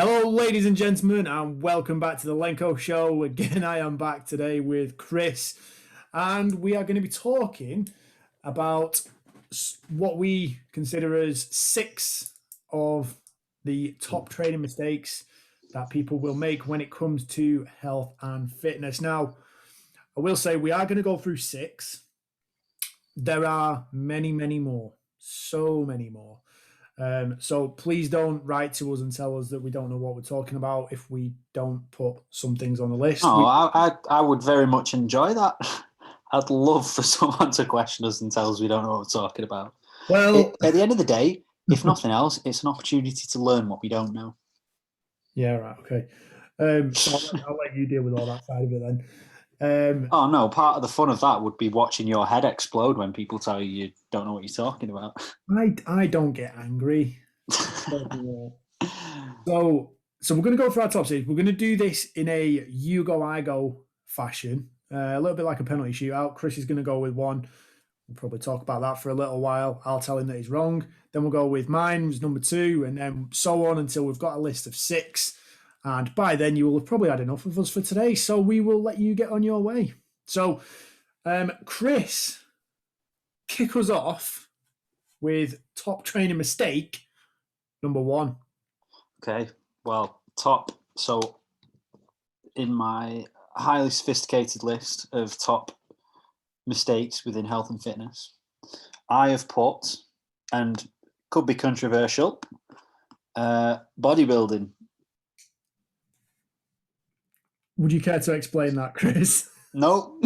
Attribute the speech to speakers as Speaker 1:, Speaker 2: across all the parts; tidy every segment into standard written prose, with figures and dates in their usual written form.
Speaker 1: Hello, ladies and gentlemen, and welcome back to the Lenko Show. Again, I am back today with Chris, and we are going to be talking about what we consider as 6 of the top training mistakes that people will make when it comes to health and fitness. Now, I will say we are going to go through 6. There are many, many more, so many more. So please don't write to us and tell us that we don't know what we're talking about if we don't put some things on the list.
Speaker 2: I would very much enjoy that. I'd love for someone to question us and tell us we don't know what we're talking about.
Speaker 1: Well,
Speaker 2: at the end of the day, if nothing else, it's an opportunity to learn what we don't know.
Speaker 1: Yeah, right, okay. So I'll let you deal with all that side of it then.
Speaker 2: Oh no, part of the fun of that would be watching your head explode when people tell you don't know what you're talking about.
Speaker 1: I don't get angry. So we're going to go through our top 6. We're going to do this in a you go, I go fashion, a little bit like a penalty shootout. Chris is going to go with one. We'll probably talk about that for a little while. I'll tell him that he's wrong. Then we'll go with mine, was number 2, and then so on until we've got a list of 6. And by then, you will have probably had enough of us for today. So we will let you get on your way. So, Chris, kick us off with top training mistake number 1.
Speaker 2: Okay, well, top. So in my highly sophisticated list of top mistakes within health and fitness, I have put, and could be controversial, bodybuilding.
Speaker 1: Would you care to explain that, Chris?
Speaker 2: No.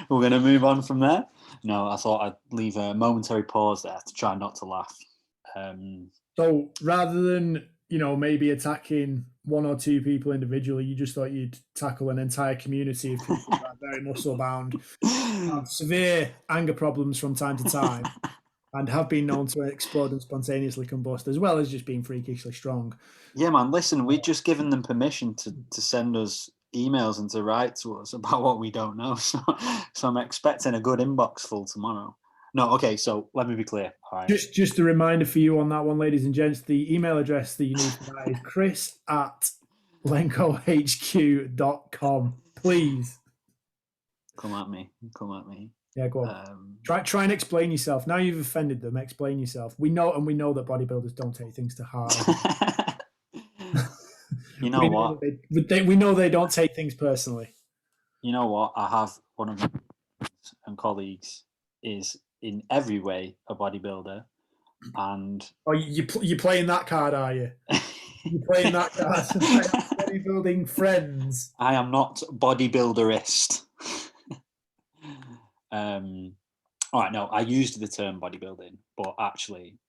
Speaker 2: We're going to move on from there. No, I thought I'd leave a momentary pause there to try not to laugh.
Speaker 1: So rather than, maybe attacking 1 or 2 people individually, you just thought you'd tackle an entire community of people that are very muscle bound, have severe anger problems from time to time, and have been known to explode and spontaneously combust, as well as just being freakishly strong.
Speaker 2: Yeah, man, listen, we've just given them permission to send us emails and to write to us about what we don't know. So I'm expecting a good inbox full tomorrow. No, okay, so let me be clear. All right.
Speaker 1: Just a reminder for you on that one, ladies and gents, the email address that you need for that is chris@lenkohq.com. Please.
Speaker 2: Come at me.
Speaker 1: Yeah, go on. Try and explain yourself. Now you've offended them, explain yourself. We know that bodybuilders don't take things to heart.
Speaker 2: You know what?
Speaker 1: We know they don't take things personally.
Speaker 2: You know what? I have one of my friends and colleagues is in every way a bodybuilder, and
Speaker 1: you're playing that card, are you? You're playing that card. Bodybuilding friends.
Speaker 2: I am not bodybuilderist. All right, no, I used the term bodybuilding, but actually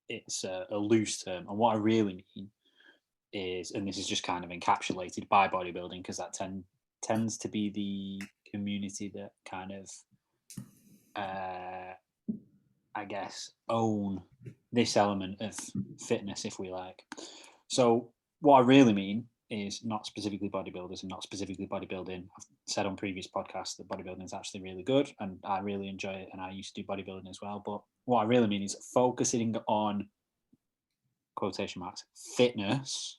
Speaker 2: it's a loose term, and what I really mean is, and this is just kind of encapsulated by bodybuilding, because that tends to be the community that kind of I guess own this element of fitness, if we like. So what I really mean is not specifically bodybuilders and not specifically bodybuilding. I've said on previous podcasts that bodybuilding is actually really good and I really enjoy it, and I used to do bodybuilding as well. But what I really mean is focusing on, quotation marks, fitness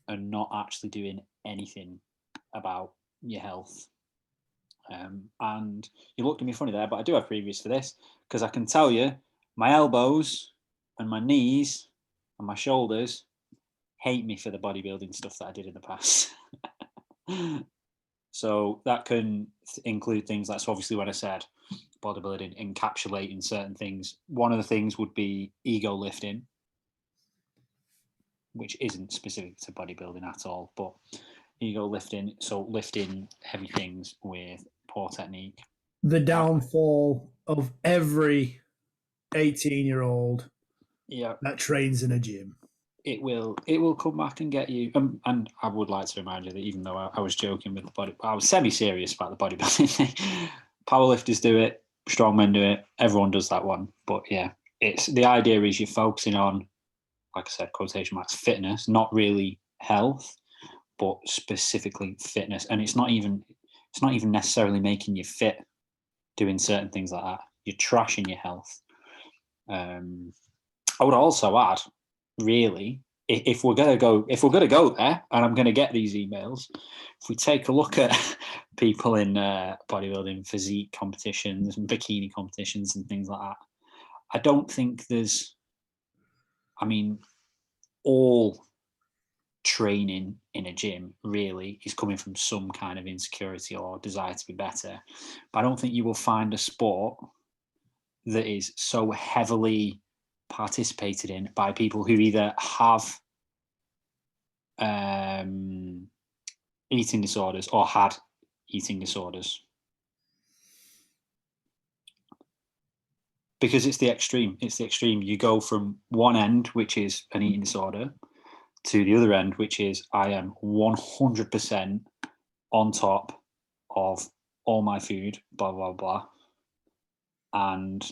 Speaker 2: and not actually doing anything about your health. And you looked at me funny there, but I do have previous for this, because I can tell you my elbows and my knees and my shoulders hate me for the bodybuilding stuff that I did in the past. So that can include things like, so obviously when I said bodybuilding encapsulating certain things, one of the things would be ego lifting, which isn't specific to bodybuilding at all, but ego lifting, so lifting heavy things with poor technique.
Speaker 1: The downfall of every 18-year-old that trains in a gym.
Speaker 2: It will come back and get you. And I would like to remind you that even though I was joking with the body, I was semi-serious about the bodybuilding thing. Powerlifters do it, strongmen do it, everyone does that one. But yeah, it's the idea is you're focusing on, like I said, quotation marks, fitness, not really health, but specifically fitness. And it's not even necessarily making you fit doing certain things like that. You're trashing your health. I would also add, really, if we're gonna go there, and I'm gonna get these emails, if we take a look at people in bodybuilding, physique competitions, and bikini competitions, and things like that, I don't think there's. I mean, all training in a gym really is coming from some kind of insecurity or desire to be better. But I don't think you will find a sport that is so heavily participated in by people who either have eating disorders or had eating disorders. Because it's the extreme. It's the extreme. You go from one end, which is an eating disorder, to the other end, which is I am 100% on top of all my food, blah, blah, blah. And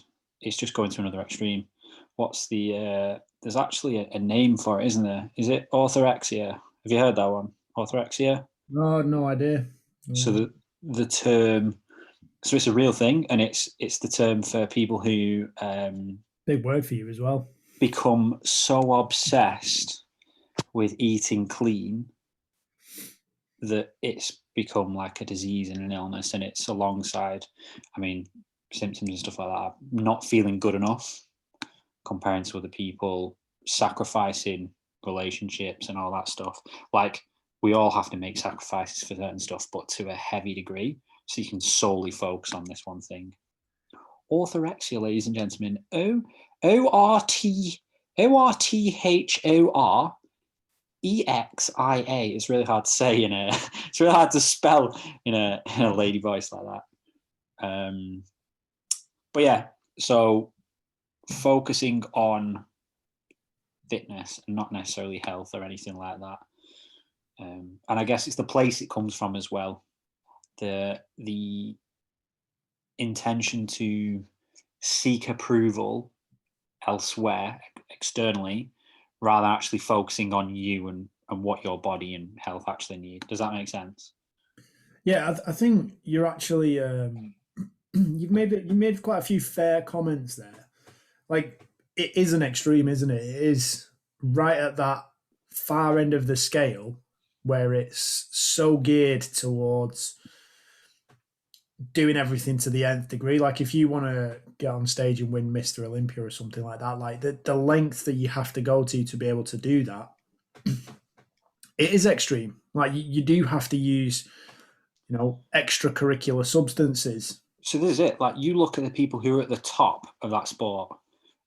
Speaker 2: it's just going to another extreme. What's the, there's actually a name for it, isn't there? Is it orthorexia? Have you heard that one? Orthorexia?
Speaker 1: No idea.
Speaker 2: So the term, so it's a real thing, and it's the term for people who
Speaker 1: big word for you as well.
Speaker 2: Become so obsessed with eating clean that it's become like a disease and an illness, and it's alongside, I mean, symptoms and stuff like that. Not feeling good enough, comparing to other people, sacrificing relationships and all that stuff. Like, we all have to make sacrifices for certain stuff, but to a heavy degree, so you can solely focus on this one thing. Orthorexia, ladies and gentlemen, ORTHOREXIA. It's really hard to say it's really hard to spell in a lady voice like that. But yeah, so focusing on fitness and not necessarily health or anything like that. And I guess it's the place it comes from as well. The intention to seek approval elsewhere, externally, rather than actually focusing on you and what your body and health actually need. Does that make sense?
Speaker 1: Yeah, I think you're actually you've made quite a few fair comments there. Like, it is an extreme, isn't it? It is right at that far end of the scale where it's so geared towards doing everything to the nth degree. Like, if you want to get on stage and win Mr. Olympia or something like that, like the length that you have to go to be able to do that, it is extreme. Like, you do have to use, extracurricular substances.
Speaker 2: So this is it. Like, you look at the people who are at the top of that sport,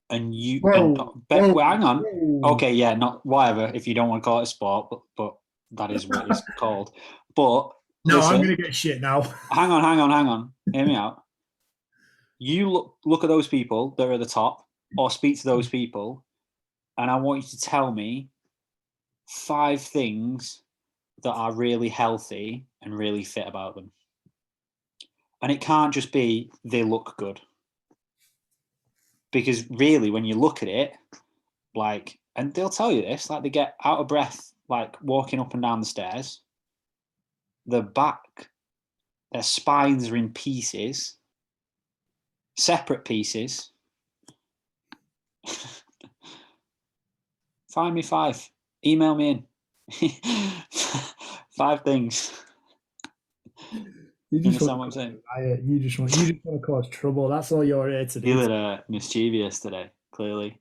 Speaker 2: and you
Speaker 1: Whoa,
Speaker 2: well, hang on.
Speaker 1: whoa.
Speaker 2: Okay, yeah, not whatever. If you don't want to call it a sport, but that is what it's called. But
Speaker 1: No,
Speaker 2: listen,
Speaker 1: I'm gonna get shit now.
Speaker 2: hang on. Hear me out. You look at those people that are at the top, or speak to those people, and I want you to tell me 5 things that are really healthy and really fit about them. And it can't just be they look good. Because really, when you look at it, like, and they'll tell you this, like, they get out of breath, like walking up and down the stairs. Their back, their spines are in pieces, separate pieces. Find me 5. Email me in. 5 things.
Speaker 1: You just
Speaker 2: understand
Speaker 1: want
Speaker 2: what I'm saying?
Speaker 1: you just want to cause trouble. That's all you're here to do.
Speaker 2: Feeling mischievous today, clearly.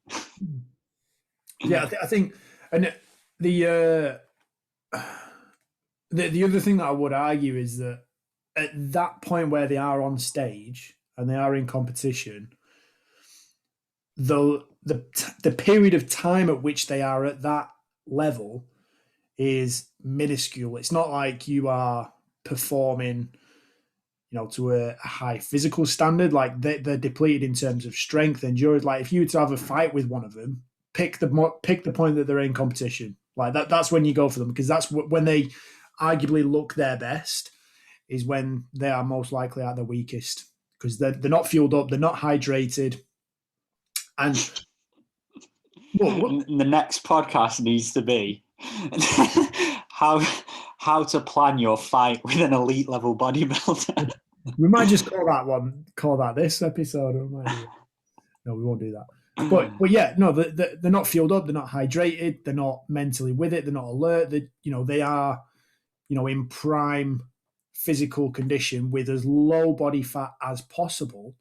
Speaker 1: Yeah, I think, and the other thing that I would argue is that at that point where they are on stage and they are in competition, the period of time at which they are at that level is minuscule. It's not like you are performing, to a high physical standard. Like, they're depleted in terms of strength, endurance. Like, if you were to have a fight with one of them, pick the point that they're in competition. Like, that's when you go for them, because that's when they arguably look their best, is when they are most likely at their weakest, because they're not fueled up, they're not hydrated. And
Speaker 2: what? The next podcast needs to be how to plan your fight with an elite level bodybuilder.
Speaker 1: We might just call that this episode. No, we won't do that. But yeah, no, they're not fueled up. They're not hydrated. They're not mentally with it. They're not alert. They are in prime physical condition with as low body fat as possible.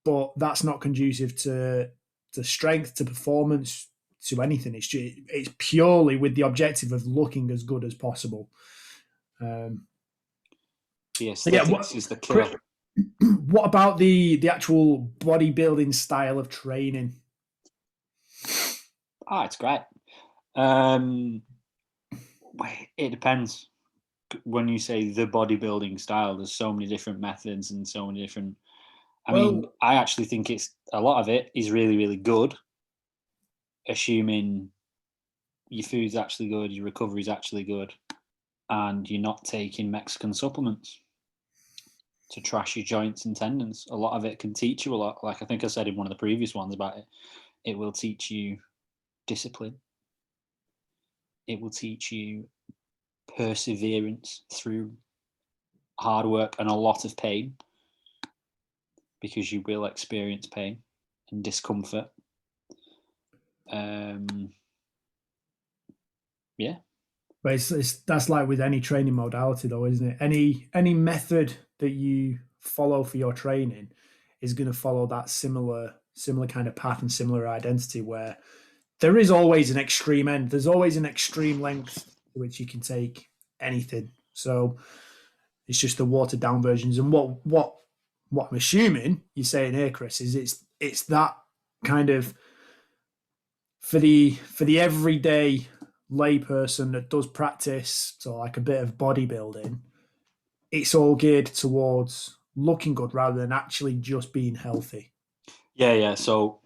Speaker 1: But that's not conducive to strength, to performance, to anything. It's purely with the objective of looking as good as possible.
Speaker 2: The
Speaker 1: Yeah,
Speaker 2: aesthetics is the killer.
Speaker 1: what about the actual bodybuilding style of training?
Speaker 2: It's great. It depends. When you say the bodybuilding style, there's so many different methods and so many different. I mean, I actually think it's a lot of it is really, really good, assuming your food's actually good, your recovery's actually good, and you're not taking Mexican supplements to trash your joints and tendons. A lot of it can teach you a lot. Like I think I said in one of the previous ones about it, it will teach you discipline. It will teach you perseverance through hard work and a lot of pain, because you will experience pain and discomfort. Yeah.
Speaker 1: But that's like with any training modality, though, isn't it? Any method that you follow for your training is going to follow that similar kind of path and similar identity, where there is always an extreme end. There's always an extreme length to which you can take anything. So it's just the watered down versions. And what I'm assuming you're saying here, Chris, is it's that kind of for the everyday layperson that does practice, so like a bit of bodybuilding, it's all geared towards looking good rather than actually just being healthy.
Speaker 2: Yeah. So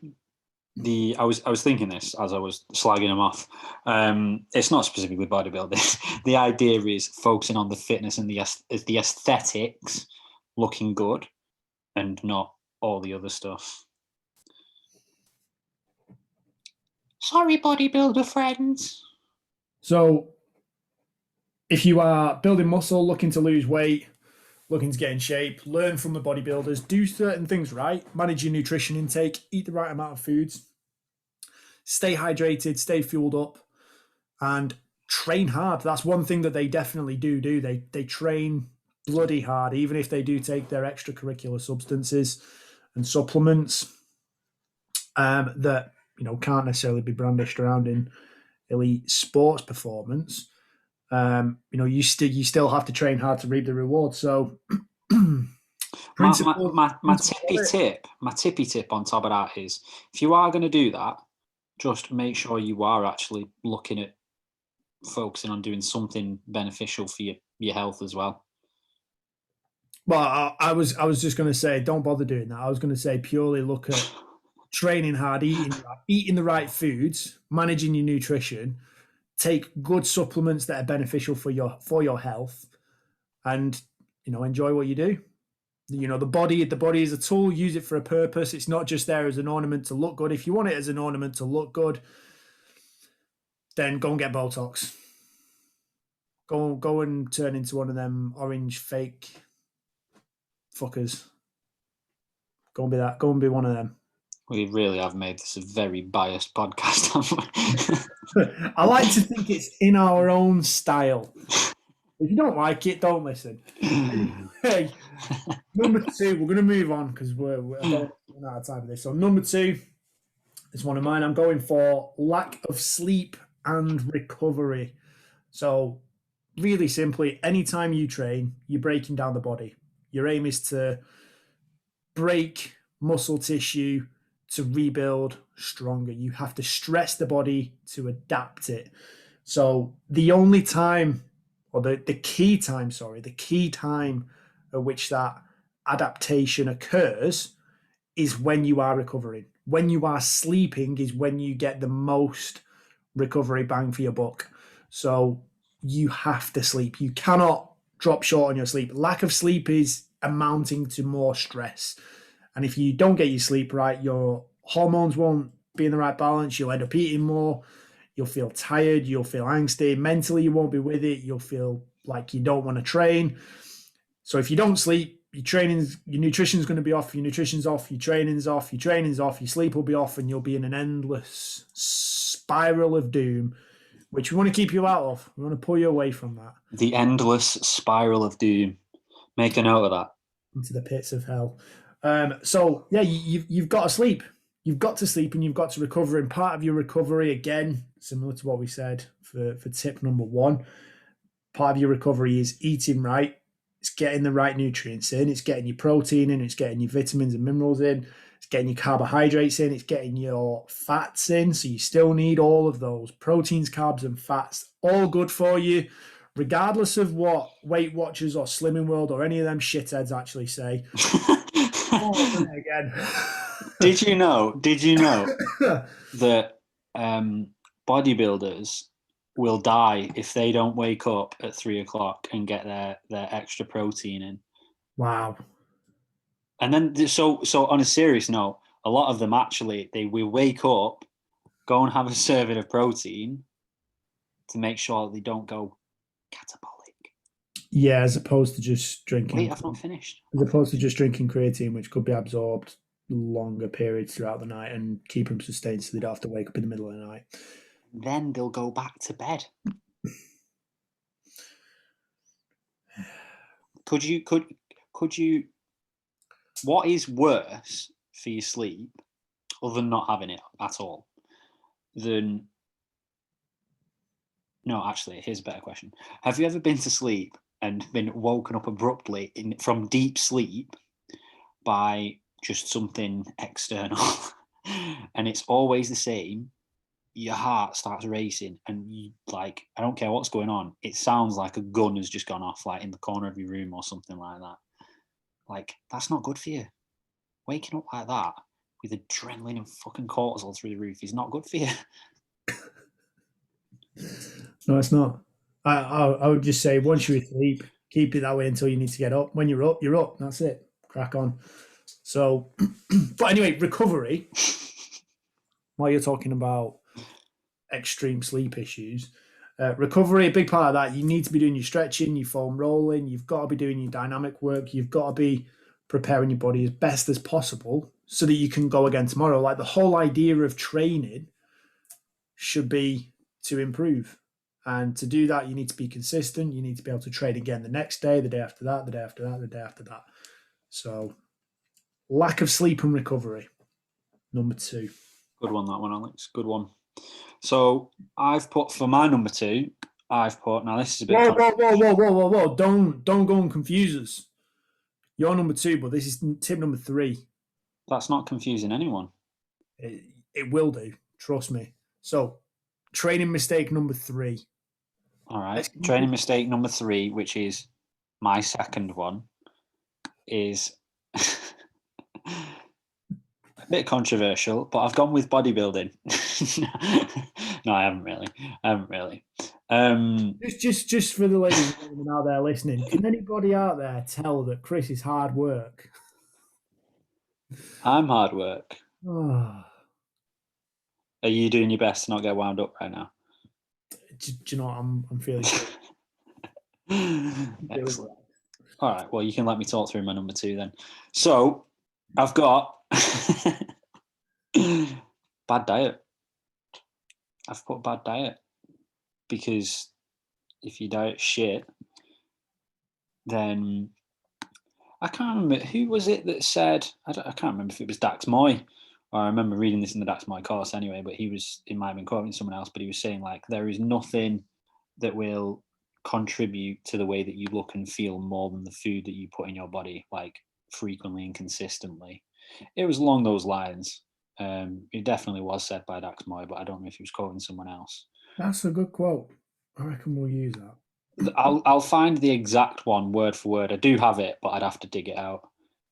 Speaker 2: I was thinking this as I was slagging them off. It's not specifically bodybuilding. The idea is focusing on the fitness and the aesthetics, looking good, and not all the other stuff. Sorry, bodybuilder friends.
Speaker 1: So if you are building muscle, looking to lose weight, looking to get in shape, learn from the bodybuilders, do certain things right, manage your nutrition intake, eat the right amount of foods, stay hydrated, stay fueled up, and train hard. That's one thing that they definitely do. They train bloody hard, even if they do take their extracurricular substances and supplements that can't necessarily be brandished around in elite sports performance. You still have to train hard to reap the reward. So,
Speaker 2: my tippy tip on top of that is, if you are going to do that, just make sure you are actually looking at focusing on doing something beneficial for your health as well.
Speaker 1: Well, I was just going to say, don't bother doing that. I was going to say purely look at training hard, eating the right foods, managing your nutrition, take good supplements that are beneficial for your health, and enjoy what you do. The body is a tool. Use it for a purpose. It's not just there as an ornament to look good. If you want it as an ornament to look good, then go and get Botox. Go and turn into one of them orange fake fuckers. Go and be that. Go and be one of them.
Speaker 2: We really have made this a very biased podcast, haven't
Speaker 1: we? I like to think it's in our own style. If you don't like it, don't listen. Hey, number 2, we're going to move on because we're out of time for this. So number 2 is one of mine. I'm going for lack of sleep and recovery. So really simply, anytime you train, you're breaking down the body. Your aim is to break muscle tissue to rebuild stronger. You have to stress the body to adapt it. So the only time, or the key time at which that adaptation occurs is when you are recovering. When you are sleeping is when you get the most recovery bang for your buck. So you have to sleep. You cannot drop short on your sleep. Lack of sleep is amounting to more stress. And if you don't get your sleep right, your hormones won't be in the right balance. You'll end up eating more. You'll feel tired. You'll feel angsty. Mentally, you won't be with it. You'll feel like you don't want to train. So if you don't sleep, your nutrition's going to be off, your nutrition's off, your training's off, your training's off, your sleep will be off, and you'll be in an endless spiral of doom, which we want to keep you out of. We want to pull you away from that.
Speaker 2: The endless spiral of doom. Make a note of that.
Speaker 1: Into the pits of hell. So yeah, you've got to sleep. You've got to sleep and you've got to recover. And part of your recovery, again, similar to what we said for tip number 1, part of your recovery is eating right. It's getting the right nutrients in. It's getting your protein in. It's getting your vitamins and minerals in. It's getting your carbohydrates in. It's getting your fats in. So you still need all of those proteins, carbs, and fats. All good for you, regardless of what Weight Watchers or Slimming World or any of them shitheads actually say. Oh, again.
Speaker 2: Did you know that bodybuilders will die if they don't wake up at 3:00 and get their extra protein in?
Speaker 1: Wow.
Speaker 2: And then so on a serious note, a lot of them actually they will wake up, go and have a serving of protein to make sure they don't go catabolic.
Speaker 1: Yeah, as opposed to just drinking.
Speaker 2: Wait, I've not finished.
Speaker 1: As opposed to just drinking creatine, which could be absorbed longer periods throughout the night and keep them sustained so they don't have to wake up in the middle of the night.
Speaker 2: Then they'll go back to bed. Could you what is worse for your sleep, other than not having it at all, than no, actually, here's a better question. Have you ever been to sleep and been woken up abruptly from deep sleep by just something external? And it's always the same. Your heart starts racing and you like, I don't care what's going on. It sounds like a gun has just gone off, like in the corner of your room or something like that. Like, that's not good for you. Waking up like that with adrenaline and fucking cortisol through the roof is not good for you.
Speaker 1: No, it's not. I would just say once you're asleep, keep it that way until you need to get up. When you're up, you're up. That's it. Crack on. So, but anyway, recovery. While you're talking about extreme sleep issues, recovery, a big part of that, you need to be doing your stretching, your foam rolling. You've got to be doing your dynamic work. You've got to be preparing your body as best as possible so that you can go again tomorrow. Like the whole idea of training should be to improve. And to do that, you need to be consistent. You need to be able to train again the next day, the day after that, the day after that, the day after that. So, lack of sleep and recovery. Number 2.
Speaker 2: Good one, that one, Alex. Good one. So, I've put for my number 2, now this is a bit...
Speaker 1: Whoa. Don't go and confuse us. You're number 2, but this is tip number 3.
Speaker 2: That's not confusing anyone.
Speaker 1: It will do. Trust me. So, training mistake number 3.
Speaker 2: All right. Training mistake number 3, which is my second one, is a bit controversial, but I've gone with bodybuilding. No, I haven't really.
Speaker 1: Just for the ladies and gentlemen out there listening, can anybody out there tell that Chris is hard work?
Speaker 2: I'm hard work.
Speaker 1: Oh.
Speaker 2: Are you doing your best to not get wound up right now?
Speaker 1: Do you know what? I'm feeling good.
Speaker 2: Excellent. All right. Well, you can let me talk through my number 2 then. So I've got bad diet. I've put bad diet because if you diet shit, then I can't remember who was it that said. I can't remember if it was Dax Moy. I remember reading this in the Dax Moy course anyway, but it might have been quoting someone else, but he was saying like there is nothing that will contribute to the way that you look and feel more than the food that you put in your body, like frequently and consistently. It was along those lines. It definitely was said by Dax Moy, but I don't know if he was quoting someone else.
Speaker 1: That's a good quote. I reckon we'll use that.
Speaker 2: I'll find the exact one word for word. I do have it, but I'd have to dig it out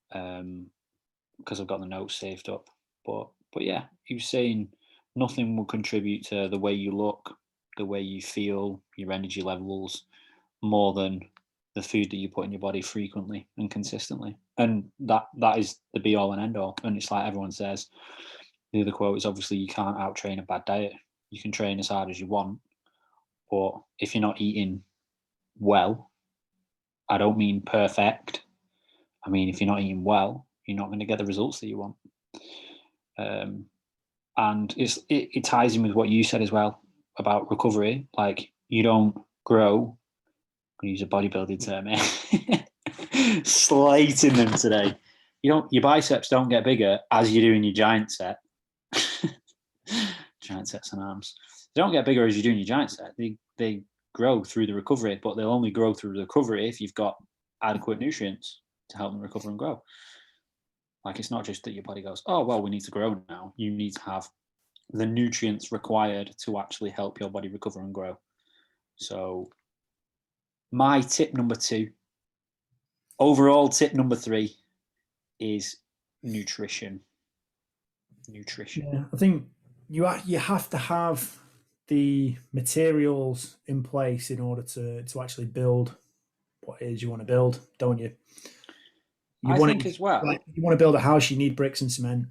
Speaker 2: because I've got the notes saved up. But yeah, he was saying nothing will contribute to the way you look, the way you feel, your energy levels, more than the food that you put in your body frequently and consistently. And that is the be all and end all. And it's like everyone says, the other quote is obviously you can't out-train a bad diet. You can train as hard as you want, but if you're not eating well, I don't mean perfect, I mean, if you're not eating well, you're not going to get the results that you want. And it ties in with what you said as well about recovery. Like, you don't grow. I'm gonna use a bodybuilding term here. Slating them today. Your biceps don't get bigger as you're doing your giant set. Giant sets and arms. They don't get bigger as you're doing your giant set. They grow through the recovery, but they'll only grow through the recovery if you've got adequate nutrients to help them recover and grow. Like, it's not just that your body goes, oh, well, we need to grow now. You need to have the nutrients required to actually help your body recover and grow. So my tip number 2, overall tip number 3 is nutrition.
Speaker 1: Yeah, I think you have to have the materials in place in order to actually build what it is you want to build, don't you?
Speaker 2: I think as well.
Speaker 1: Like, you want to build a house, you need bricks and cement.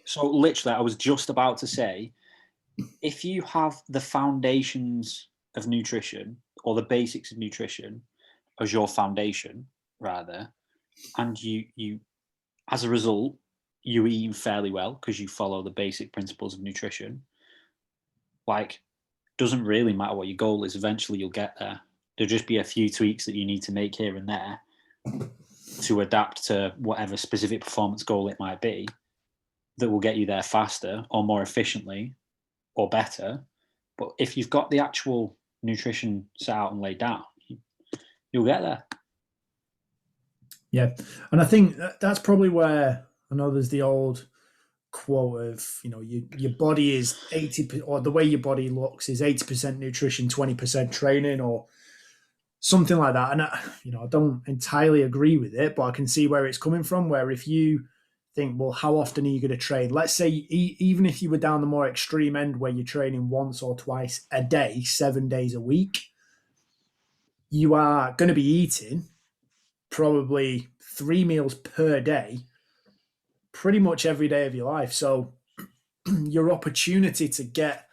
Speaker 2: So literally, I was just about to say, if you have the foundations of nutrition, or the basics of nutrition as your foundation, rather, and you as a result, you're eating fairly well because you follow the basic principles of nutrition, like, doesn't really matter what your goal is, eventually you'll get there. There'll just be a few tweaks that you need to make here and there to adapt to whatever specific performance goal it might be, that will get you there faster or more efficiently or better. But if you've got the actual nutrition set out and laid down, you'll get there.
Speaker 1: Yeah, and I think that's probably where, I know there's the old quote of, your body is 80%, or the way your body looks is 80% nutrition, 20% training, or something like that. And I don't entirely agree with it, but I can see where it's coming from. Where if you think, well, how often are you going to train? Let's say even if you were down the more extreme end where you're training once or twice a day, 7 days a week, you are going to be eating probably 3 meals per day, pretty much every day of your life. So your opportunity to get,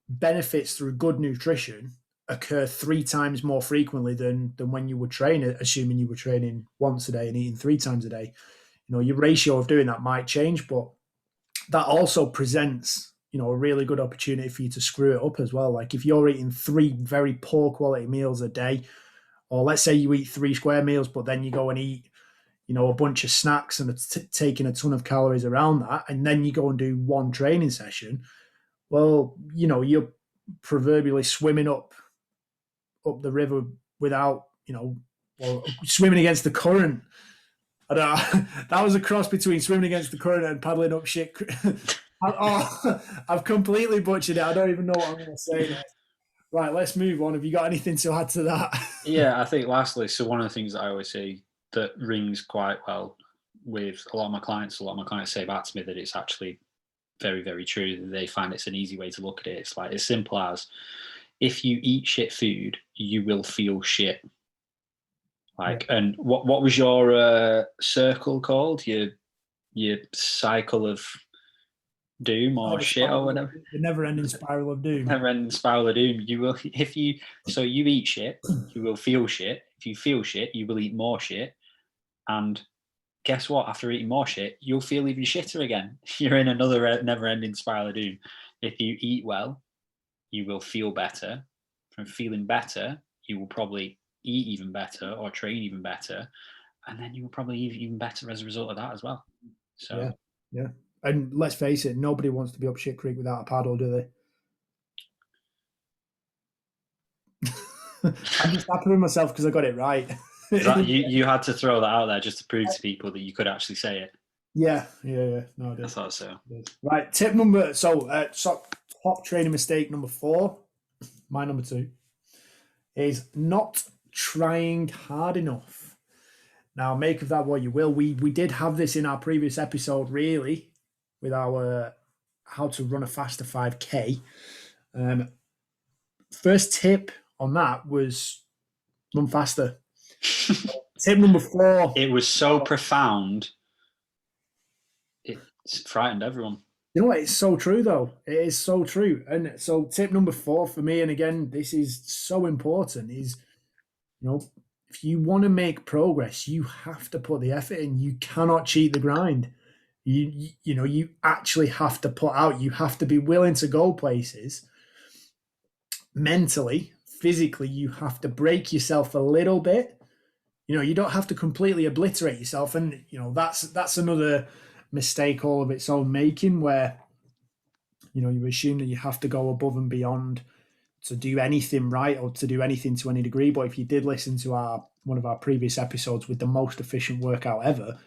Speaker 1: benefits through good nutrition occur 3 times more frequently than when you would train, assuming you were training once a day and eating 3 times a day. Your ratio of doing that might change, but that also presents, a really good opportunity for you to screw it up as well. Like, if you're eating 3 very poor quality meals a day, or let's say you eat 3 square meals, but then you go and eat, a bunch of snacks and taking a ton of calories around that, and then you go and do one training session, well, you're proverbially swimming up the river without, or swimming against the current. I don't know. That was a cross between swimming against the current and paddling up shit. I've completely butchered it. I don't even know what I'm going to say next. Right, let's move on. Have you got anything to add to that?
Speaker 2: Yeah, I think lastly, so one of the things that I always say that rings quite well with a lot of my clients say back to me that it's actually very, very true. They find it's an easy way to look at it. It's like as simple as, if you eat shit food, you will feel shit. Like, yeah. And what was your circle called? Your cycle of doom or shit or whatever.
Speaker 1: The never-ending spiral of doom.
Speaker 2: Never-ending spiral of doom. You will, you eat shit, you will feel shit. If you feel shit, you will eat more shit. And guess what? After eating more shit, you'll feel even shitter again. You're in another never-ending spiral of doom. If you eat well, you will feel better. From feeling better, you will probably eat even better or train even better. And then you will probably eat even better as a result of that as well. So
Speaker 1: yeah. And let's face it, nobody wants to be up shit creek without a paddle, do they? I'm just happy with myself because I got it right.
Speaker 2: You had to throw that out there just to prove to people that you could actually say it.
Speaker 1: Yeah. No,
Speaker 2: I thought so.
Speaker 1: Right, top training mistake number 4, my number 2, is not trying hard enough. Now, make of that what you will. We did have this in our previous episode, really, with our how to run a faster 5K. First tip on that was run faster. Tip number 4.
Speaker 2: It was so profound. It frightened everyone.
Speaker 1: You know what? It's so true, though. It is so true. And so tip number 4 for me, and again, this is so important, is, if you want to make progress, you have to put the effort in. You cannot cheat the grind. You actually have to put out. You have to be willing to go places. Mentally, physically, you have to break yourself a little bit. You don't have to completely obliterate yourself, and that's another mistake all of its own making, where you assume that you have to go above and beyond to do anything right or to do anything to any degree. But if you did listen to one of our previous episodes with the most efficient workout ever,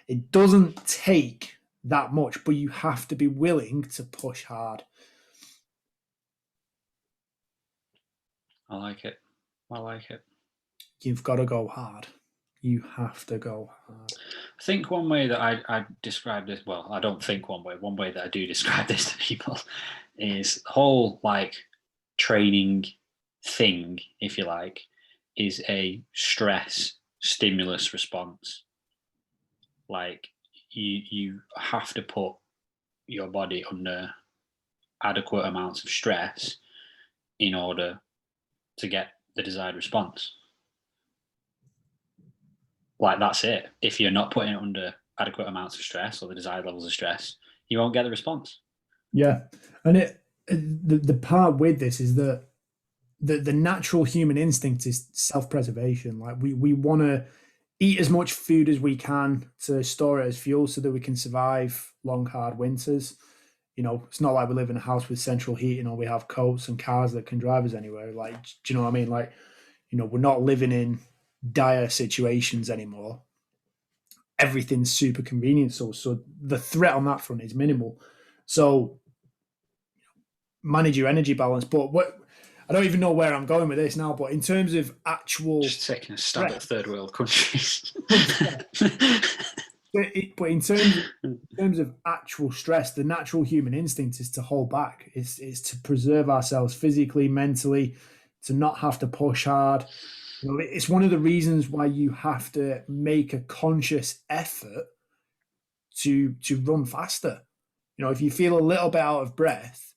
Speaker 1: it doesn't take that much, but you have to be willing to push hard.
Speaker 2: I like it.
Speaker 1: You've got to go hard. You have to go hard.
Speaker 2: I think one way that I describe this, well, I don't think one way that I do describe this to people is the whole training thing, if you like, is a stress stimulus response. You have to put your body under adequate amounts of stress in order to get the desired response. That's it. If you're not putting it under adequate amounts of stress or the desired levels of stress, you won't get the response.
Speaker 1: Yeah. And the part with this is that the natural human instinct is self-preservation. We want to eat as much food as we can to store it as fuel so that we can survive long, hard winters. It's not like we live in a house with central heating or we have coats and cars that can drive us anywhere. Do you know what I mean? We're not living in dire situations anymore. Everything's super convenient. So the threat on that front is minimal. So manage your energy balance. But I don't even know where I'm going with this now, but in terms of actual...
Speaker 2: Just taking a stab at third world countries.
Speaker 1: But in terms of actual stress, the natural human instinct is to hold back. It's to preserve ourselves physically, mentally, to not have to push hard. It's one of the reasons why you have to make a conscious effort to run faster. If you feel a little bit out of breath,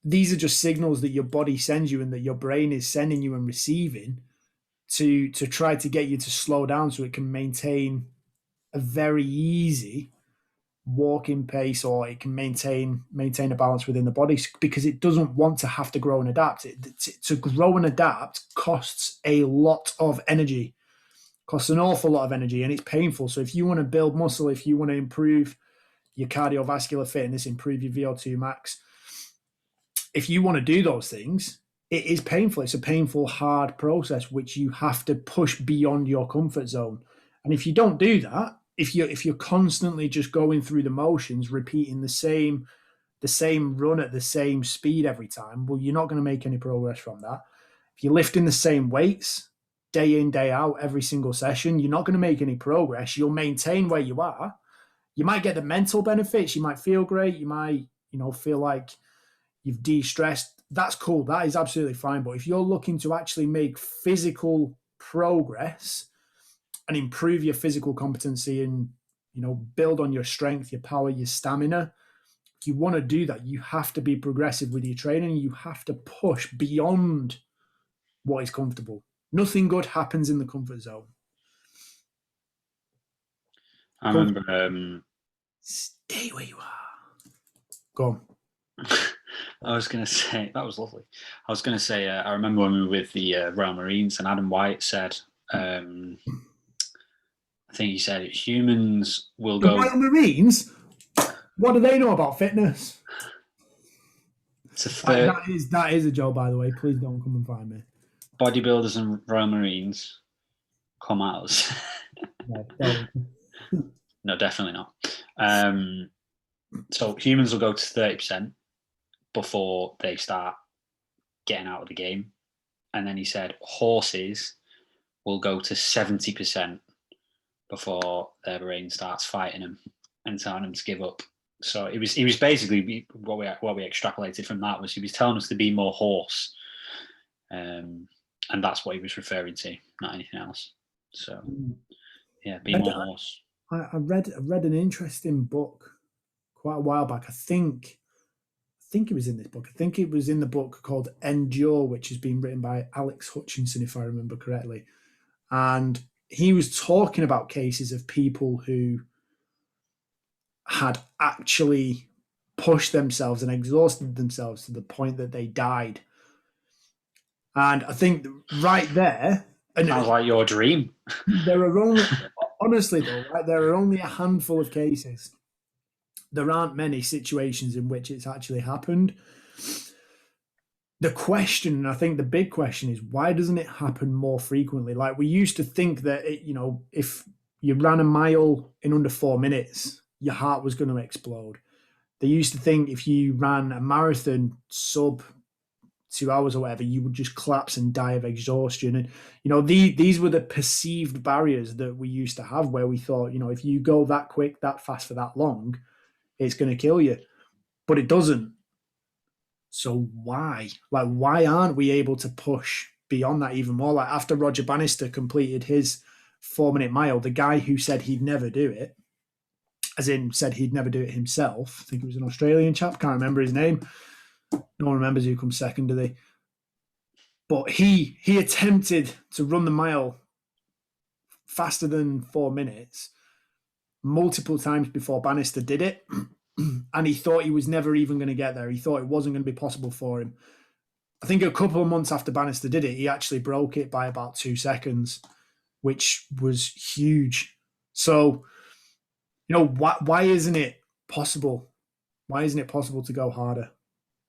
Speaker 1: these are just signals that your body sends you and that your brain is sending you and receiving to try to get you to slow down so it can maintain a very easy walking pace, or it can maintain a balance within the body, because it doesn't want to have to grow and adapt. To grow and adapt costs a lot of energy, costs an awful lot of energy, and it's painful. So if you want to build muscle, if you want to improve your cardiovascular fitness, improve your VO2 max, if you want to do those things, it is painful. It's a painful, hard process, which you have to push beyond your comfort zone. And if you don't do that, if you're constantly just going through the motions, repeating the same run at the same speed every time, well, you're not going to make any progress from that. If you're lifting the same weights day in, day out, every single session, you're not going to make any progress. You'll maintain where you are. You might get the mental benefits. You might feel great. You might, feel like you've de-stressed. That's cool. That is absolutely fine. But if you're looking to actually make physical progress and improve your physical competency and, build on your strength, your power, your stamina, if you want to do that, you have to be progressive with your training. You have to push beyond what is comfortable. Nothing good happens in the comfort zone.
Speaker 2: I remember...
Speaker 1: Stay where you are. Go on.
Speaker 2: I was going to say, that was lovely. I was going to say, I remember when we were with the Royal Marines, and Adam White said, I think he said, humans will go...
Speaker 1: The Royal Marines? What do they know about fitness? That is a joke, by the way. Please don't come and find me.
Speaker 2: Bodybuilders and Royal Marines, come at us. No, definitely not. So humans will go to 30% before they start getting out of the game. And then he said horses will go to 70% before their brain starts fighting them and telling them to give up. So he was basically what we extrapolated from that was he was telling us to be more horse, and that's what he was referring to, not anything else. So yeah, be more horse.
Speaker 1: I read an interesting book quite a while back. I think it was in this book. I think it was in the book called Endure, which has been written by Alex Hutchinson, if I remember correctly. And he was talking about cases of people who had actually pushed themselves and exhausted themselves to the point that they died. And I think right there, and
Speaker 2: Sounds like your dream.
Speaker 1: there are only, honestly though, right, there are only a handful of cases. There aren't many situations in which it's actually happened. The question, and I think the big question, is why doesn't it happen more frequently? Like, we used to think that if you ran a mile in under 4 minutes, your heart was going to explode. They used to think if you ran a marathon sub 2 hours or whatever, you would just collapse and die of exhaustion. And these were the perceived barriers that we used to have, where we thought, if you go that quick, that fast for that long, it's going to kill you. But it doesn't. So why? Like, why aren't we able to push beyond that even more? Like, after Roger Bannister completed his 4 minute mile, the guy who said he'd never do it, as in said he'd never do it himself, I think it was an Australian chap, can't remember his name. No one remembers who comes second, do they? But he attempted to run the mile faster than 4 minutes multiple times before Bannister did it. And he thought he was never even going to get there. He thought it wasn't going to be possible for him. I think a couple of months after Bannister did it, he actually broke it by about 2 seconds, which was huge. So, why isn't it possible? Why isn't it possible to go harder?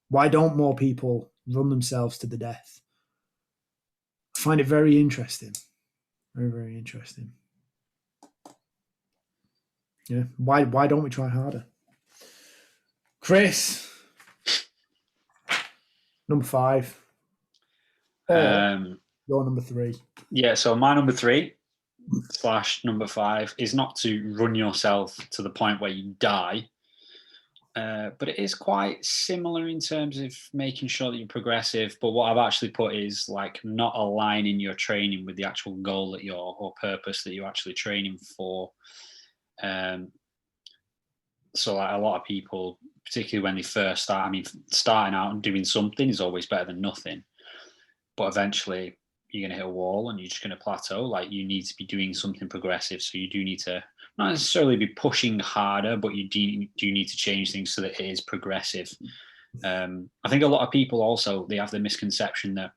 Speaker 1: Why don't more people run themselves to the death? I find it very interesting. Very, very interesting. Yeah. Why don't we try harder? Chris, number 5. Or your number 3.
Speaker 2: Yeah, so my number 3 / number 5 is not to run yourself to the point where you die, but it is quite similar in terms of making sure that you're progressive. But what I've actually put is like not aligning your training with the actual goal that or purpose that you're actually training for. So like a lot of people, particularly when they first start, starting out and doing something is always better than nothing. But eventually you're going to hit a wall and you're just going to plateau. Like, you need to be doing something progressive. So you do need to not necessarily be pushing harder, but you do need to change things so that it is progressive. I think a lot of people also, they have the misconception that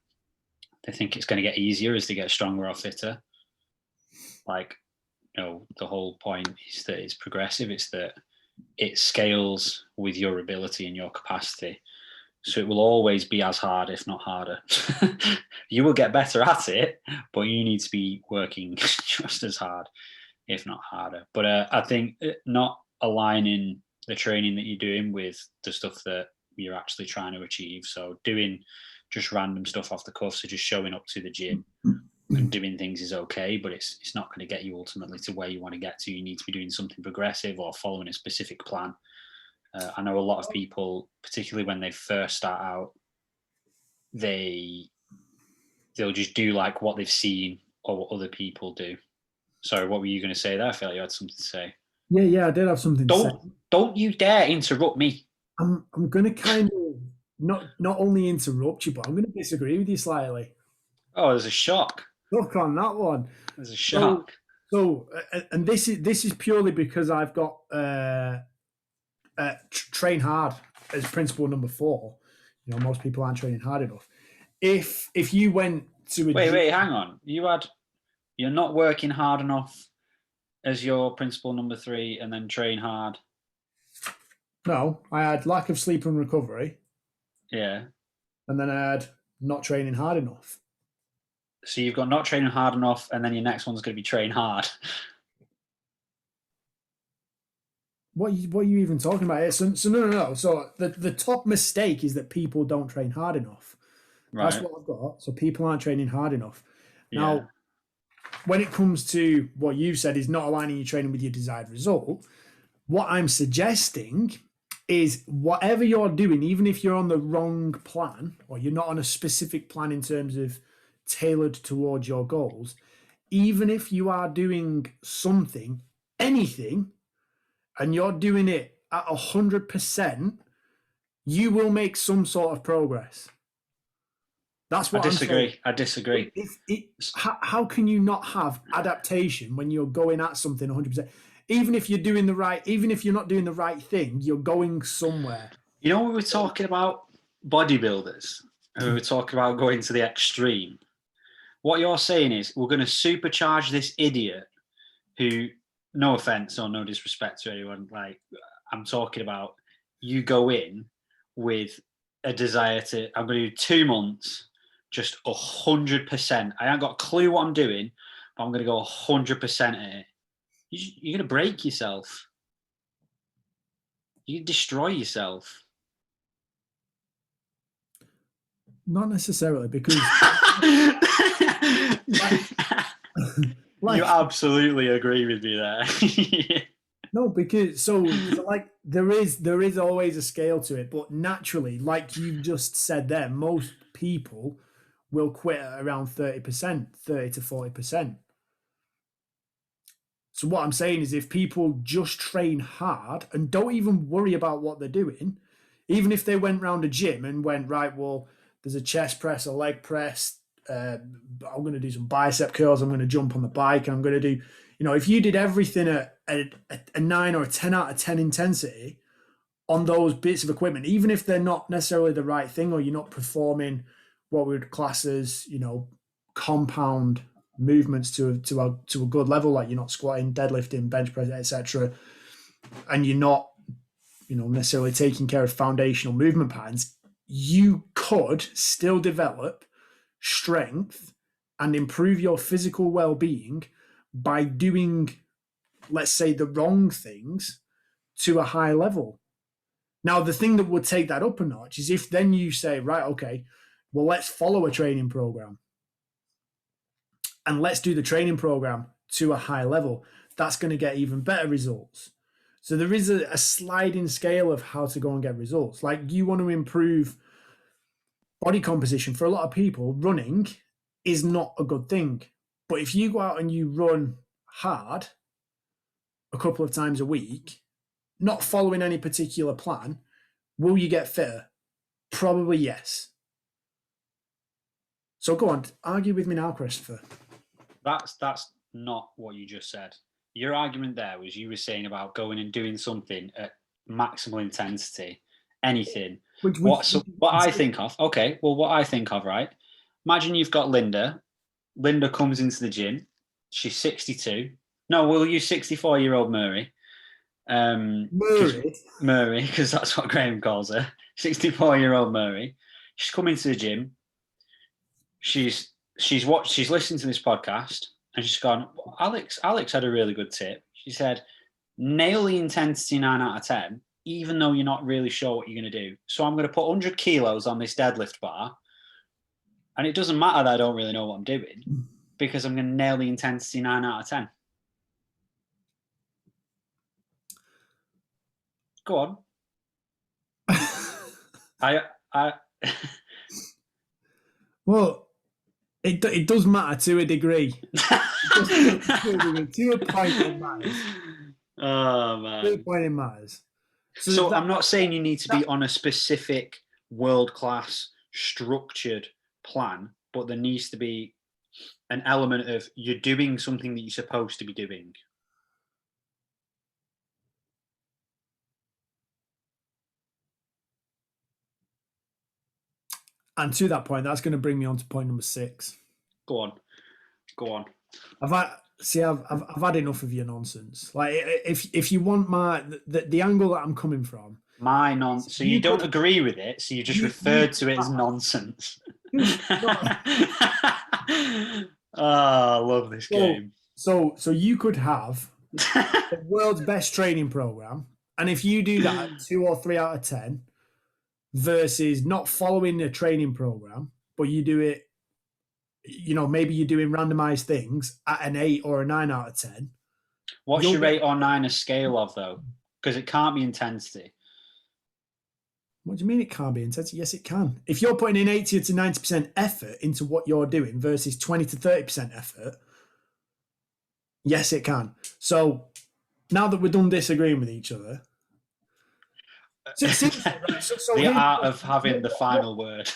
Speaker 2: they think it's going to get easier as they get stronger or fitter. Like, the whole point is that it's progressive. It's that it scales with your ability and your capacity. So it will always be as hard, if not harder. You will get better at it, but you need to be working just as hard, if not harder. But I think not aligning the training that you're doing with the stuff that you're actually trying to achieve. So doing just random stuff off the cuff, so just showing up to the gym and doing things is okay, but it's not going to get you ultimately to where you want to get to. You need to be doing something progressive or following a specific plan. I know a lot of people, particularly when they first start out, they'll just do like what they've seen or what other people do. Sorry, what were you going to say there? I felt you had something to say.
Speaker 1: Yeah, I did have something to say.
Speaker 2: Don't you dare interrupt me.
Speaker 1: I'm going to kind of not only interrupt you, but I'm going to disagree with you slightly.
Speaker 2: Oh, there's a shock.
Speaker 1: Look on that one.
Speaker 2: There's a shock.
Speaker 1: So and this is purely because I've got train hard as principle number 4. Most people aren't training hard enough. If you went to
Speaker 2: wait, hang on. You're not working hard enough as your principle number 3, and then train hard.
Speaker 1: No, I had lack of sleep and recovery.
Speaker 2: Yeah.
Speaker 1: And then I had not training hard enough.
Speaker 2: So you've got not training hard enough, and then your next one's going to be train hard.
Speaker 1: What are you even talking about here? So no. So the top mistake is that people don't train hard enough. Right. That's what I've got. So people aren't training hard enough. Now, when it comes to what you've said is not aligning your training with your desired result, what I'm suggesting is whatever you're doing, even if you're on the wrong plan or you're not on a specific plan in terms of tailored towards your goals, even if you are doing something, anything, and you're doing it at 100%, you will make some sort of progress. That's
Speaker 2: I
Speaker 1: what I'm saying.
Speaker 2: disagree. I disagree.
Speaker 1: How can you not have adaptation when you're going at something 100%? Even if you're not doing the right thing, you're going somewhere.
Speaker 2: You know, we were talking about bodybuilders, and we were talking about going to the extreme. What you're saying is we're going to supercharge this idiot who, no offense or no disrespect to anyone, like I'm talking about, you go in with a desire to, I'm going to do 2 months, just 100%. I ain't got a clue what I'm doing, but I'm going to go 100% at it. You're going to break yourself. You destroy yourself.
Speaker 1: Not necessarily, because
Speaker 2: you absolutely agree with me there.
Speaker 1: No, because like there is always a scale to it, but naturally, like you just said there, most people will quit at around 30%, 30 to 40%. So what I'm saying is if people just train hard and don't even worry about what they're doing, even if they went round a gym and went, right, well, there's a chest press, a leg press, I'm going to do some bicep curls, I'm going to jump on the bike, and I'm going to do, if you did everything at a 9 or a 10 out of 10 intensity on those bits of equipment, even if they're not necessarily the right thing, or you're not performing what we would class as, compound movements to a good level, like you're not squatting, deadlifting, bench press, etc., and you're not, necessarily taking care of foundational movement patterns, you could still develop strength and improve your physical well-being by doing, let's say, the wrong things to a high level. Now, the thing that would take that up a notch is if then you say, right, okay, well, let's follow a training program and let's do the training program to a high level. That's going to get even better results. So there is a sliding scale of how to go and get results. Like, you want to improve body composition. For a lot of people, running is not a good thing. But if you go out and you run hard a couple of times a week, not following any particular plan, will you get fitter? Probably yes. So go on, argue with me now, Christopher.
Speaker 2: That's not what you just said. Your argument there was you were saying about going and doing something at maximal intensity, anything. What I think of, okay, well, what I think of, right? Imagine you've got Linda. Linda comes into the gym. She's 62. No, we'll use 64-year-old Murray. Murray, because that's what Graham calls her. 64-year-old Murray. She's come into the gym. She's listened to this podcast, and she's gone, Alex had a really good tip. She said, nail the intensity 9 out of 10, even though you're not really sure what you're going to do. So I'm going to put 100 kilos on this deadlift bar, and it doesn't matter that I don't really know what I'm doing, because I'm going to nail the intensity 9 out of 10. Go on. I
Speaker 1: Well, it does matter to a degree. To a point it matters.
Speaker 2: Oh, man.
Speaker 1: To a point it matters.
Speaker 2: So I'm not saying you need to be on a specific world-class structured plan, but there needs to be an element of you're doing something that you're supposed to be doing.
Speaker 1: And to that point, that's going to bring me on to point number 6.
Speaker 2: Go on.
Speaker 1: I've had enough of your nonsense. Like, if you want the angle that I'm coming from,
Speaker 2: my nonsense. So you don't agree with it. So you just referred to it as nonsense. I love this game.
Speaker 1: So you could have the world's best training program, and if you do that 2 or 3 out of 10, versus not following a training program, but you do it, maybe you're doing randomized things at an 8 or a 9 out of 10.
Speaker 2: What's your 8 or 9 a scale of, though? Because it can't be intensity.
Speaker 1: What do you mean it can't be intensity? Yes, it can. If you're putting in 80 to 90% effort into what you're doing versus 20 to 30% effort, yes, it can. So now that we're done disagreeing with each other, Seriously, right? So
Speaker 2: The
Speaker 1: here's
Speaker 2: art of having the final word.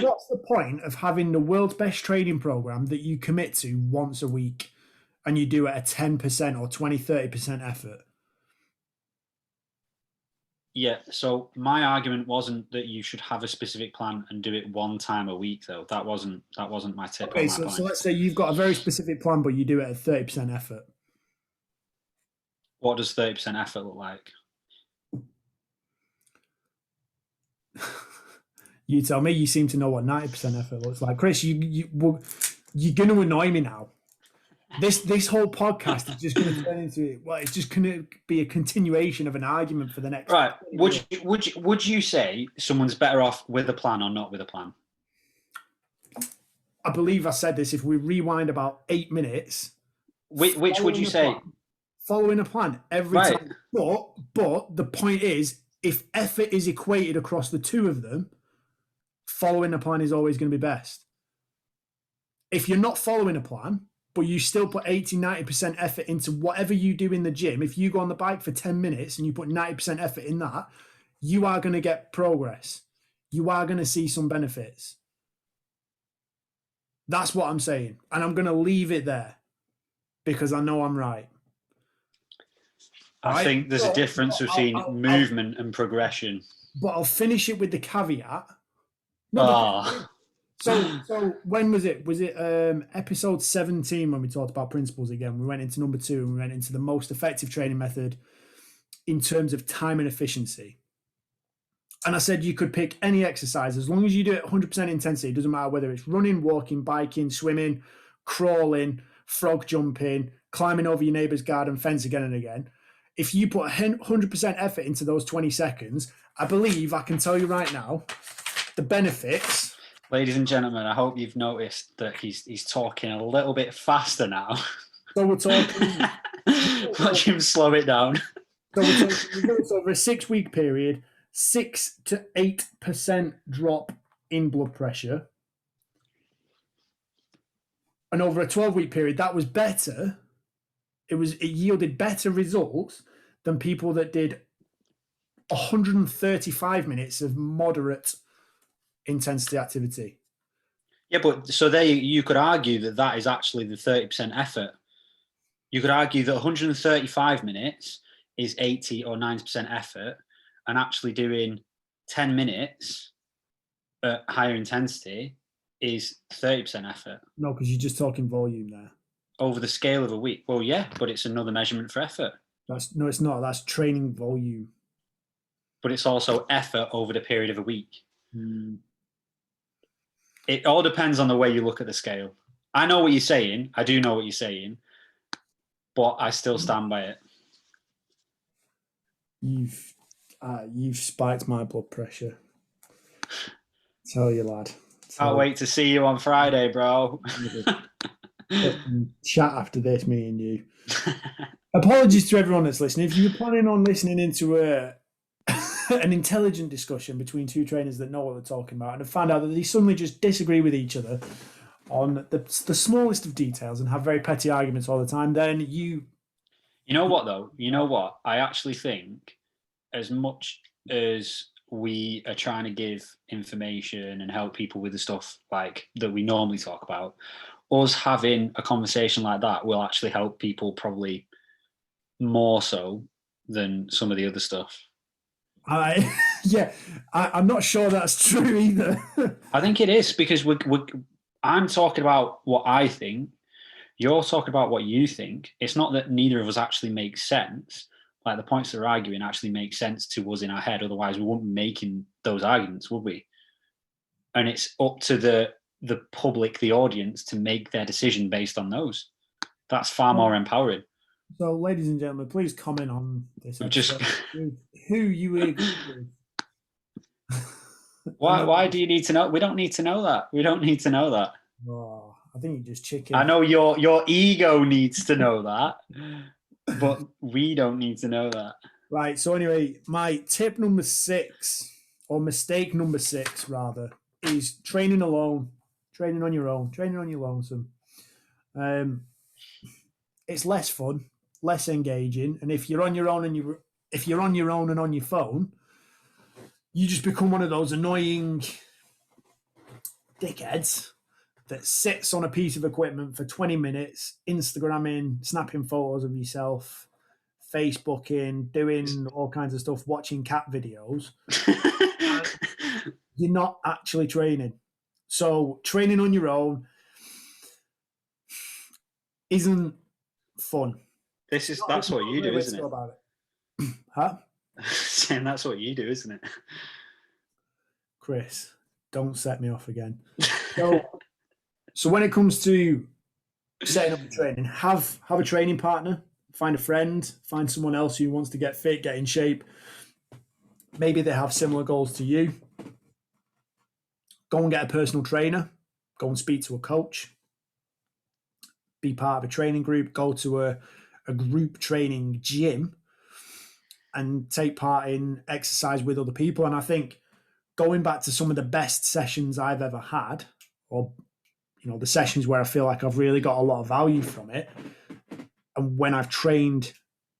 Speaker 1: what's the point of having the world's best training program that you commit to once a week and you do it at 10% or 20, 30% effort?
Speaker 2: Yeah, so my argument wasn't that you should have a specific plan and do it one time a week, though. That wasn't my tip or
Speaker 1: Okay,
Speaker 2: my
Speaker 1: so
Speaker 2: point.
Speaker 1: let's say you've got a very specific plan, but you do it at 30% effort.
Speaker 2: What does 30% effort look like?
Speaker 1: You tell me. You seem to know what 90% effort looks like, Chris. You're going to annoy me now. This whole podcast is just going to turn into, well, it's just going to be a continuation of an argument for the next.
Speaker 2: Right. Would you say someone's better off with a plan or not with a plan?
Speaker 1: I believe I said this. If we rewind about 8 minutes,
Speaker 2: Which would you say?
Speaker 1: Following a plan every
Speaker 2: Right.
Speaker 1: time. But the point is, if effort is equated across the two of them, following a plan is always going to be best. If you're not following a plan, but you still put 80, 90% effort into whatever you do in the gym, if you go on the bike for 10 minutes and you put 90% effort in that, you are going to get progress. You are going to see some benefits. That's what I'm saying. And I'm going to leave it there because I know I'm right.
Speaker 2: I think there's a difference between movement and progression.
Speaker 1: But I'll finish it with the caveat.
Speaker 2: No,
Speaker 1: So when was it? Was it episode 17 when we talked about principles again? We went into number 2 and we went into the most effective training method in terms of time and efficiency. And I said you could pick any exercise as long as you do it 100% intensity. It doesn't matter whether it's running, walking, biking, swimming, crawling, frog jumping, climbing over your neighbour's garden fence again and again. If you put 100% effort into those 20 seconds, I believe I can tell you right now the benefits.
Speaker 2: Ladies and gentlemen, I hope you've noticed that he's talking a little bit faster now.
Speaker 1: So we're talking.
Speaker 2: Watch him slow it down.
Speaker 1: So we're talking over a 6-week period, 6 to 8% drop in blood pressure. And over a 12-week period, that was better. It yielded better results than people that did 135 minutes of moderate intensity activity.
Speaker 2: Yeah, but so there you could argue that is actually the 30% effort. You could argue that 135 minutes is 80 or 90% effort, and actually doing 10 minutes at higher intensity is 30% effort.
Speaker 1: No, because you're just talking volume there.
Speaker 2: Over the scale of a week. Well, yeah, but it's another measurement for effort.
Speaker 1: No, it's not. That's training volume.
Speaker 2: But it's also effort over the period of a week. It all depends on the way you look at the scale. I know what you're saying. I do know what you're saying. But I still stand by it.
Speaker 1: You've spiked my blood pressure. Tell you, lad.
Speaker 2: Can't wait to see you on Friday, bro.
Speaker 1: Chat after this, me and you. Apologies to everyone that's listening. If you were planning on listening into an intelligent discussion between two trainers that know what they're talking about and have found out that they suddenly just disagree with each other on the smallest of details and have very petty arguments all the time, then you
Speaker 2: know what, though? You know what? I actually think as much as we are trying to give information and help people with the stuff like that we normally talk about, us having a conversation like that will actually help people probably more so than some of the other stuff.
Speaker 1: I'm not sure that's true either.
Speaker 2: I think it is because I'm talking about what I think. You're talking about what you think. It's not that neither of us actually make sense. Like the points that we're arguing actually make sense to us in our head. Otherwise, we wouldn't be making those arguments, would we? And it's up to the public, the audience, to make their decision based on those. That's far more empowering.
Speaker 1: So, ladies and gentlemen, please comment on this. Just who you agree with.
Speaker 2: Why do you need to know? We don't need to know that. We don't need to know that.
Speaker 1: Oh, I think you just chicken.
Speaker 2: I know your ego needs to know that, but we don't need to know that.
Speaker 1: Right. So anyway, my tip number 6, or mistake number 6 rather, is training alone, training on your own, training on your lonesome. It's less fun, less engaging, and if you're on your own and on your phone, you just become one of those annoying dickheads that sits on a piece of equipment for 20 minutes, Instagramming, snapping photos of yourself, Facebooking, doing all kinds of stuff, watching cat videos. You're not actually training. So training on your own isn't fun.
Speaker 2: That's what you do, isn't it?
Speaker 1: About it. Huh?
Speaker 2: Saying that's what you do, isn't it?
Speaker 1: Chris, don't set me off again. So when it comes to setting up the training, have a training partner, find a friend, find someone else who wants to get fit, get in shape. Maybe they have similar goals to you. Go and get a personal trainer. Go and speak to a coach. Be part of a training group. Go to a group training gym and take part in exercise with other people. And I think going back to some of the best sessions I've ever had, or the sessions where I feel like I've really got a lot of value from it, and when I've trained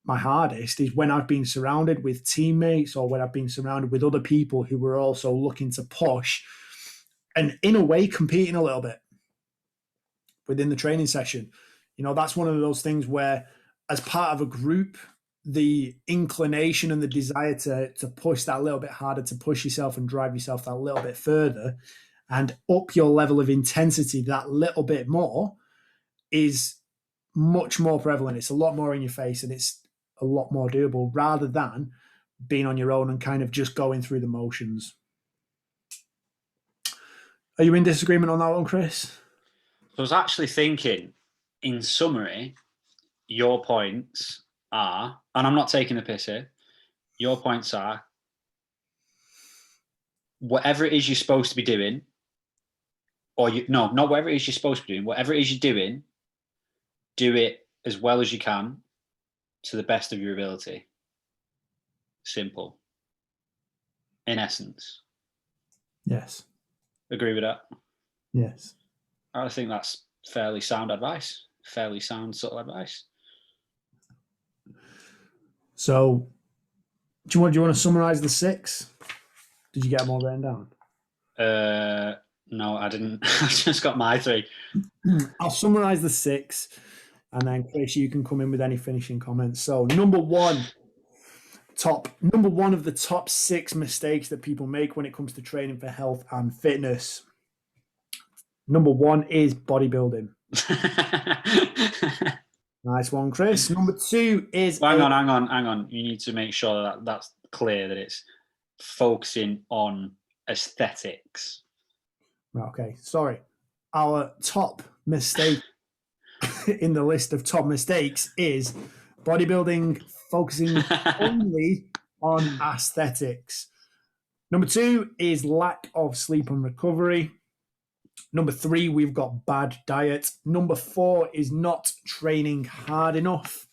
Speaker 1: my hardest, is when I've been surrounded with teammates or when I've been surrounded with other people who were also looking to push and in a way competing a little bit within the training session. That's one of those things where as part of a group, the inclination and the desire to push that a little bit harder, to push yourself and drive yourself that little bit further and up your level of intensity that little bit more is much more prevalent. It's a lot more in your face and it's a lot more doable rather than being on your own and kind of just going through the motions. Are you in disagreement on that one, Chris?
Speaker 2: I was actually thinking, in summary, your points are, and I'm not taking a piss here, your points are, whatever it is you're supposed to be doing, not whatever it is you're supposed to be doing, whatever it is you're doing, do it as well as you can to the best of your ability. Simple. In essence.
Speaker 1: Yes.
Speaker 2: Agree with that?
Speaker 1: Yes.
Speaker 2: I think that's fairly sound advice. Fairly sound, subtle advice.
Speaker 1: So, do you want to summarize the 6? Did you get them all written down?
Speaker 2: No, I didn't. I just got my 3.
Speaker 1: I'll summarize the 6, and then Chris, you can come in with any finishing comments. So, number one of the top 6 mistakes that people make when it comes to training for health and fitness. Number 1 is bodybuilding. Nice one, Chris. Number 2 is...
Speaker 2: Hang on. You need to make sure that that's clear, that it's focusing on aesthetics.
Speaker 1: Okay, sorry. Our top mistake in the list of top mistakes is bodybuilding focusing only on aesthetics. Number 2 is lack of sleep and recovery. Number 3, we've got bad diet. Number 4 is not training hard enough.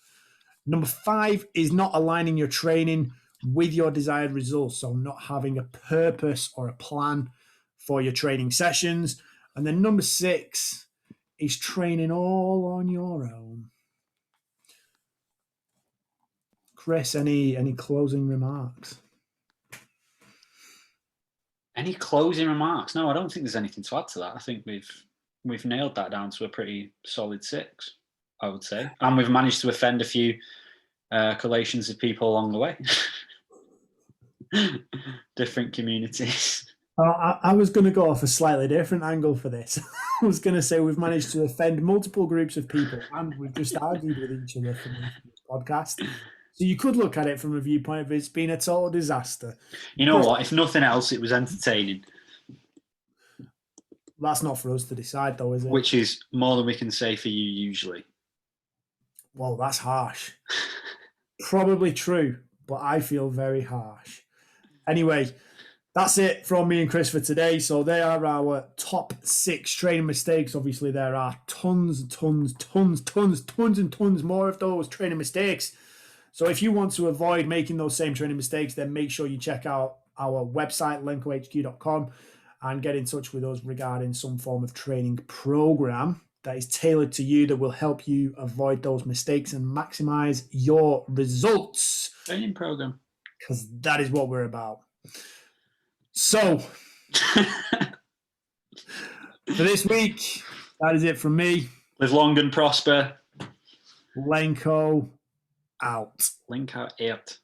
Speaker 1: Number 5 is not aligning your training with your desired results. So not having a purpose or a plan for your training sessions. And then number 6 is training all on your own. Chris, any closing remarks?
Speaker 2: Any closing remarks? No, I don't think there's anything to add to that. I think we've nailed that down to a pretty solid 6, I would say. And we've managed to offend a few collations of people along the way. Different communities.
Speaker 1: I was going to go off a slightly different angle for this. I was going to say we've managed to offend multiple groups of people and we've just argued with each other for this podcast. So you could look at it from a viewpoint of it's been a total disaster.
Speaker 2: You know what? If nothing else, it was entertaining.
Speaker 1: That's not for us to decide, though, is it?
Speaker 2: Which is more than we can say for you usually.
Speaker 1: Well, that's harsh. Probably true, but I feel very harsh. Anyway, that's it from me and Chris for today. So they are our top 6 training mistakes. Obviously, there are tons and tons more of those training mistakes. So if you want to avoid making those same training mistakes, then make sure you check out our website, lenkohq.com, and get in touch with us regarding some form of training program that is tailored to you that will help you avoid those mistakes and maximize your results.
Speaker 2: Training program.
Speaker 1: Because that is what we're about. So, for this week, that is it from me.
Speaker 2: Live long and prosper.
Speaker 1: Lenko out.
Speaker 2: Lenko out.